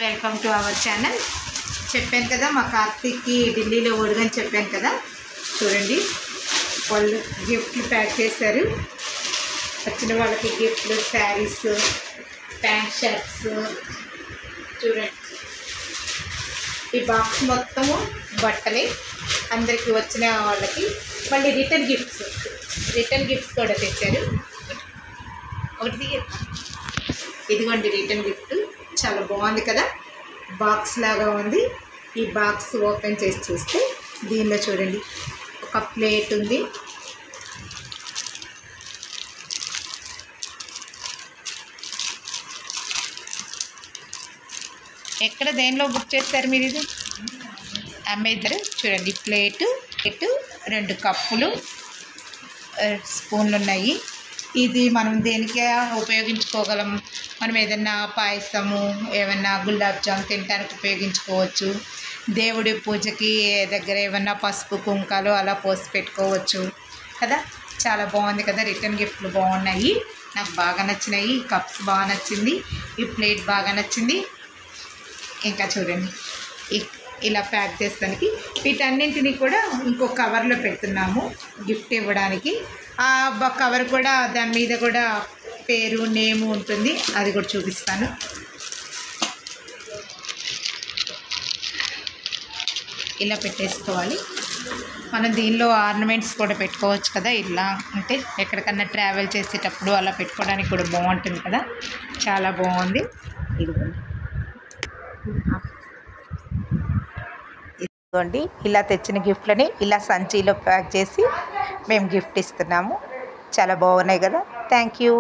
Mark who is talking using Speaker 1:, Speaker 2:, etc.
Speaker 1: Welcome to our channel. చెప్పాను కదా మా కార్తీక్కి ఢిల్లీలో ఓడిగని చెప్పాను కదా. చూడండి వాళ్ళు గిఫ్ట్లు ప్యాక్ చేశారు. వచ్చిన వాళ్ళకి గిఫ్ట్లు, శారీస్, ప్యాంట్ షర్ట్స్. చూడండి ఈ బాక్స్ మొత్తము బట్టలే. అందరికి వచ్చిన వాళ్ళకి మళ్ళీ రిటర్న్ గిఫ్ట్స్ కూడా తెచ్చారు. ఒకటి ఇదిగోండి రిటర్న్ గిఫ్ట్. చాలా బాగుంది కదా, బాక్స్ లాగా ఉంది. ఈ బాక్స్ ఓపెన్ చేసి చూస్తే దీనిలో చూడండి ఒక ప్లేట్ ఉంది. ఎక్కడ దేనిలో బుక్ చేస్తారు మీరు? ఇది అమెజాన్. చూడండి ప్లేటు, 2 కప్పులు, స్పూన్లు ఉన్నాయి. ఇది మనం దేనికి ఉపయోగించుకోగలం? మనం ఏదన్నా పాయసము, ఏమన్నా గులాబ్ జామ్ తినడానికి ఉపయోగించుకోవచ్చు. దేవుడి పూజకి దగ్గర ఏమన్నా పసుపు కుంకాలు అలా పోసి పెట్టుకోవచ్చు కదా. చాలా బాగుంది కదా. రిటర్న్ గిఫ్ట్లు బాగున్నాయి, నాకు బాగా నచ్చినాయి. ఈ కప్స్ బాగా నచ్చింది, ఈ ప్లేట్ బాగా నచ్చింది. ఇంకా చూడండి ఇలా ప్యాక్ చేస్తానికి వీటన్నింటినీ కూడా ఇంకో కవర్లో పెడుతున్నాము గిఫ్ట్ ఇవ్వడానికి. ఆ కవర్ కూడా దాని మీద కూడా పేరు, నేము ఉంటుంది. అది కూడా చూపిస్తాను. ఇలా పెట్టేసుకోవాలి. మనం దీనిలో ఆర్నమెంట్స్ కూడా పెట్టుకోవచ్చు కదా. ఇలా అంటే ఎక్కడికన్నా ట్రావెల్ చేసేటప్పుడు అలా పెట్టుకోవడానికి కూడా బాగుంటుంది కదా. చాలా బాగుంది. ఇదిగోండి ఇలా తెచ్చిన గిఫ్ట్లని ఇలా సంచిలో ప్యాక్ చేసి మేము గిఫ్ట్ ఇస్తున్నాము. చాలా బాగున్నాయి కదా. Thank you.